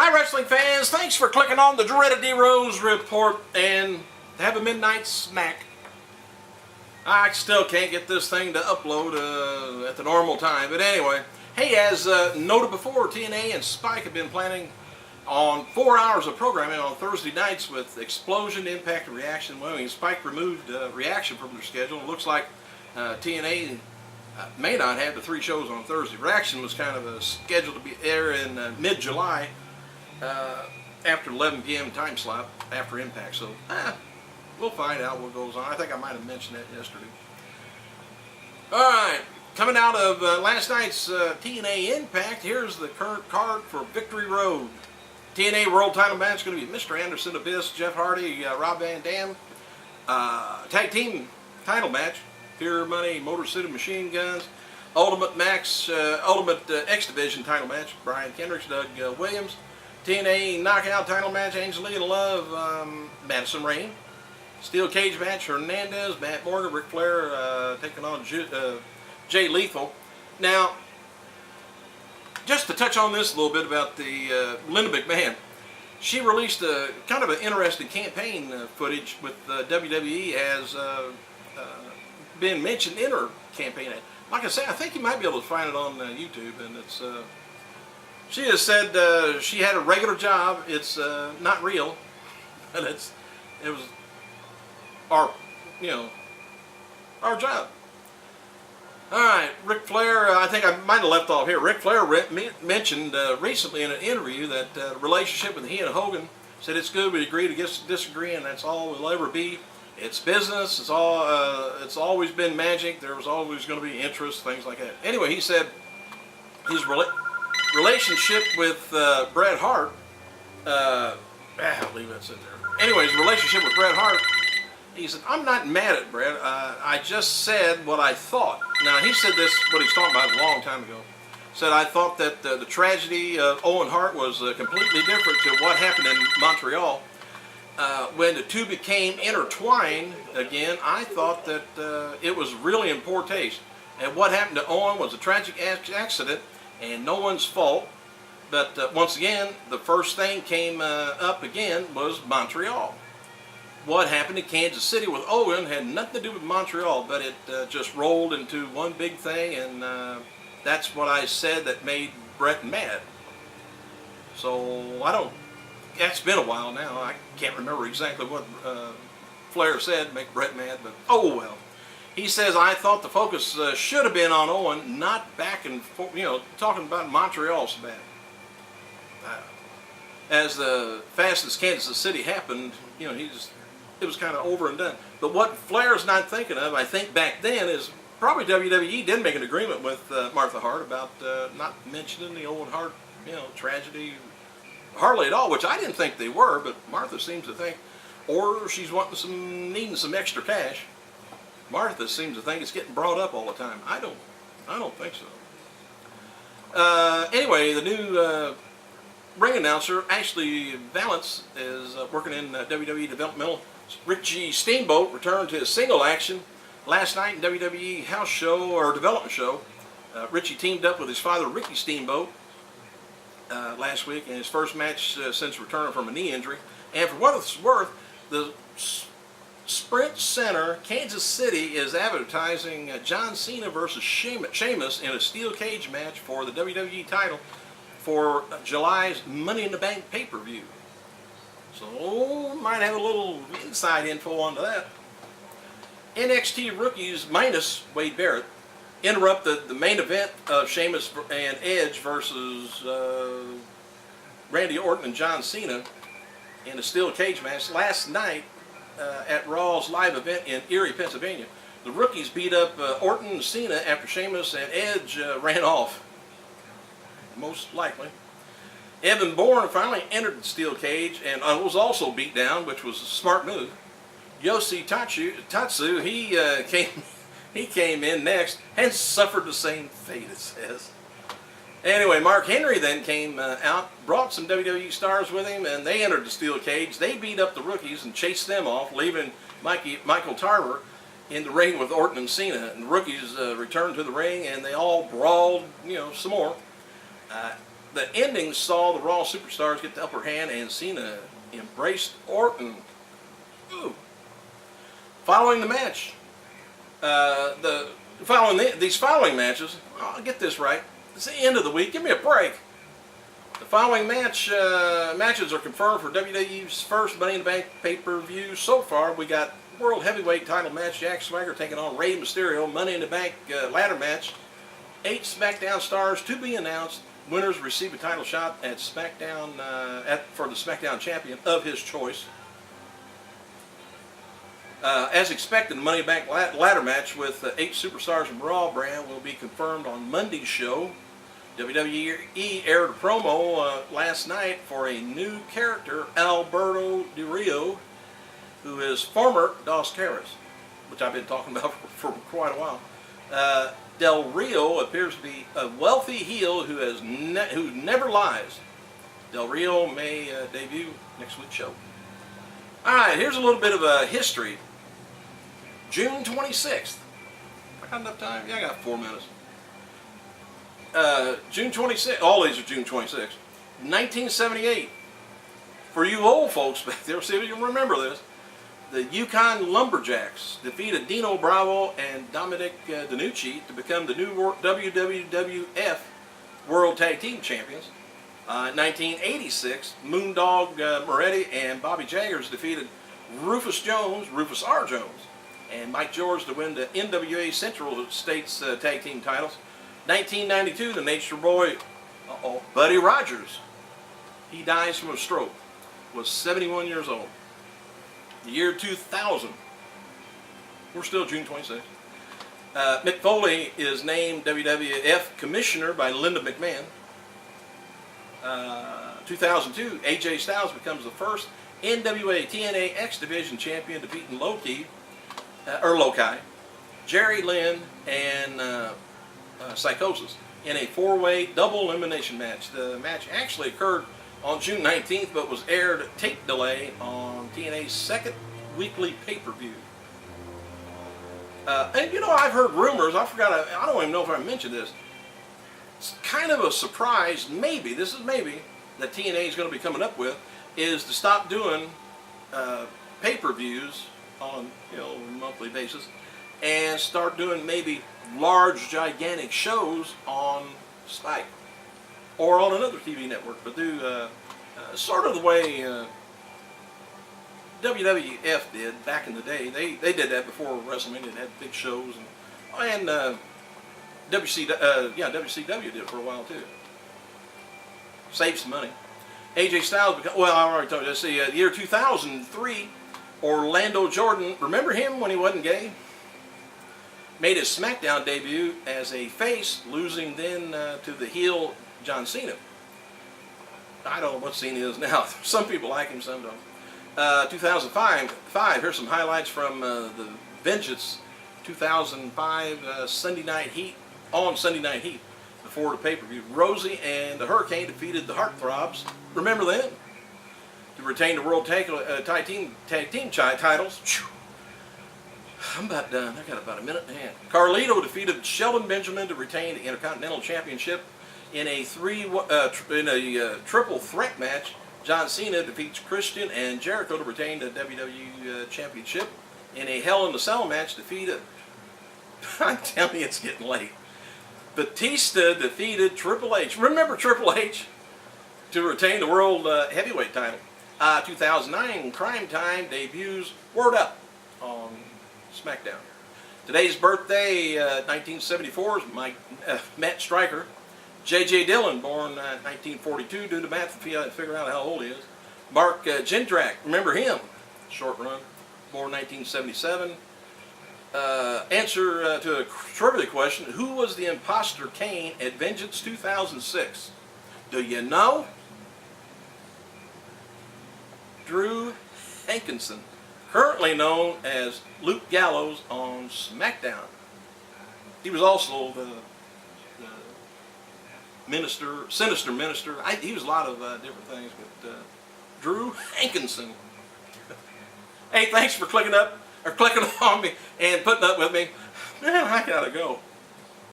Hi wrestling fans, thanks for clicking on the dreaded D-Rose report and have a midnight snack. I still can't get this thing to upload at the normal time, but anyway. Hey, as noted before, TNA and Spike have been planning on 4 hours of programming on Thursday nights with Explosion, Impact, and Reaction. Well, Spike removed Reaction from their schedule. It looks like TNA may not have the 3 shows on Thursday. Reaction was kind of scheduled to be air in mid-July after 11 p.m. time slot after Impact. So we'll find out what goes on. I think I might have mentioned that yesterday. All right, coming out of last night's TNA Impact, here's the current card for Victory Road. TNA World Title match is going to be Mr. Anderson Abyss, Jeff Hardy, Rob Van Dam. Tag Team title match, Pure Money, Motor City Machine Guns. Ultimate X Division title match, Brian Kendricks, Doug Williams. TNA Knockout title match, Angelina Love, Madison Rain. Steel Cage match, Hernandez, Matt Morgan, Ric Flair taking on Jay Lethal. Now, just to touch on this a little bit about the Linda McMahon, she released a kind of an interesting campaign footage with WWE as been mentioned in her campaign. Like I say, I think you might be able to find it on YouTube, and it's she has said she had a regular job. It's not real, but it was our job. All right, Ric Flair, I think I might have left off here. Ric Flair mentioned recently in an interview that the relationship with he and Hogan, said it's good, we agree to disagree, and that's all we'll ever be. It's business, it's always been magic, there was always going to be interest, things like that. Anyway, he said his relationship with Bret Hart, I'll leave that sit there. Anyway, his relationship with Bret Hart, he said, I'm not mad at Bret. I just said what I thought. Now, he said this, what he's talking about a long time ago. Said, I thought that the tragedy of Owen Hart was completely different to what happened in Montreal. When the two became intertwined again, I thought that it was really in poor taste. And what happened to Owen was a tragic accident and no one's fault. But once again, the first thing came up again was Montreal. What happened in Kansas City with Owen had nothing to do with Montreal, but it just rolled into one big thing, and that's what I said that made Bret mad. So that's been a while now. I can't remember exactly what Flair said to make Bret mad, but oh well. He says, I thought the focus should have been on Owen, not back and forth, talking about Montreal so bad. As fast as Kansas City happened, it was kind of over and done. But what Flair's not thinking of, I think back then, is probably WWE did make an agreement with Martha Hart about not mentioning the Owen Hart, tragedy hardly at all, which I didn't think they were, but Martha seems to think, or she's needing some extra cash. Martha seems to think it's getting brought up all the time. I don't think so. Anyway, the new ring announcer, Ashley Valance, is working in WWE Developmental. Richie Steamboat returned to his single action last night in WWE House Show, or Development Show. Richie teamed up with his father, Ricky Steamboat, last week in his first match since returning from a knee injury. And for what it's worth, the Sprint Center, Kansas City, is advertising John Cena versus Sheamus in a steel cage match for the WWE title for July's Money in the Bank pay-per-view. So, might have a little inside info onto that. NXT rookies minus Wade Barrett interrupted the main event of Sheamus and Edge versus Randy Orton and John Cena in a steel cage match last night at Raw's live event in Erie, Pennsylvania. The rookies beat up Orton and Cena after Sheamus and Edge ran off. Most likely. Evan Bourne finally entered the steel cage and was also beat down, which was a smart move. Yoshi Tatsu, he came in next and suffered the same fate, it says. Anyway, Mark Henry then came out, brought some WWE stars with him, and they entered the steel cage. They beat up the rookies and chased them off, leaving Michael Tarver in the ring with Orton and Cena. And the rookies returned to the ring, and they all brawled, some more. the ending saw the Raw superstars get the upper hand, and Cena embraced Orton. Ooh. Following the match, these following matches, I'll get this right. It's the end of the week. Give me a break. The following matches are confirmed for WWE's first Money in the Bank pay-per-view. So far, we got World Heavyweight title match, Jack Swagger taking on Rey Mysterio, Money in the Bank ladder match, 8 SmackDown stars to be announced. Winners receive a title shot at SmackDown for the SmackDown champion of his choice. As expected, the Money in the Bank ladder match with 8 superstars from Raw brand will be confirmed on Monday's show. WWE aired a promo last night for a new character, Alberto Del Rio, who is former Dos Caras, which I've been talking about for quite a while. Del Rio appears to be a wealthy heel who never lies. Del Rio may debut next week's show. All right, here's a little bit of a history. June 26th. I got enough time? Yeah, I got 4 minutes. June 26th. All these are June 26th. 1978. For you old folks back there, see if you remember this. The Yukon Lumberjacks defeated Dino Bravo and Dominic DeNucci to become the new WWF World Tag Team Champions. 1986, Moondog Moretti and Bobby Jaggers defeated Rufus R. Jones, and Mike George to win the NWA Central States Tag Team titles. 1992, the Nature Boy, Buddy Rogers, he dies from a stroke, was 71 years old. The year 2000, we're still June 26th. Mick Foley is named WWF Commissioner by Linda McMahon. 2002, AJ Styles becomes the first NWA TNA X Division champion, defeating Loki, Jerry Lynn, and Psychosis in a 4-way double elimination match. The match actually occurred on June 19th, but was aired tape delay on TNA's second weekly pay-per-view. And you know, I've heard rumors, I don't even know if I mentioned this. It's kind of a surprise, maybe that TNA is going to be coming up with, is to stop doing pay-per-views on a monthly basis and start doing maybe large, gigantic shows on Spike or on another TV network, but do sort of the way WWF did back in the day. They did that before WrestleMania. They had big shows, and WCW did it for a while too. Saved some money. AJ Styles, well, I already told you. Let's see, the year 2003, Orlando Jordan, remember him when he wasn't gay? Made his SmackDown debut as a face, losing then to the heel John Cena. I don't know what Cena is now. Some people like him, some don't. 2005, here's some highlights from the Vengeance 2005 Sunday Night Heat, on Sunday Night Heat, before the pay-per-view. Rosie and the Hurricane defeated the Heartthrobs. Remember them? To retain the World Tag Team titles. I'm about done. I got about a minute and a half. Carlito defeated Shelton Benjamin to retain the Intercontinental Championship in a triple threat match. John Cena defeats Christian and Jericho to retain the WWE Championship in a Hell in a Cell match. I'm telling you, it's getting late. Batista defeated Triple H. Remember Triple H? To retain the World Heavyweight title. 2009, Crime Time debuts Word Up on SmackDown. Today's birthday, 1974, is Matt Stryker. J.J. Dillon, born 1942. Do the math if you figure out how old he is. Mark Jindrak, remember him? Short run, born 1977. Answer to a trivia question: who was the imposter Kane at Vengeance 2006? Do you know? Drew Hankinson, currently known as Luke Gallows on SmackDown. He was also the minister, sinister minister. He was a lot of different things, but Drew Hankinson. Hey, thanks for clicking on me and putting up with me. Man, I gotta go.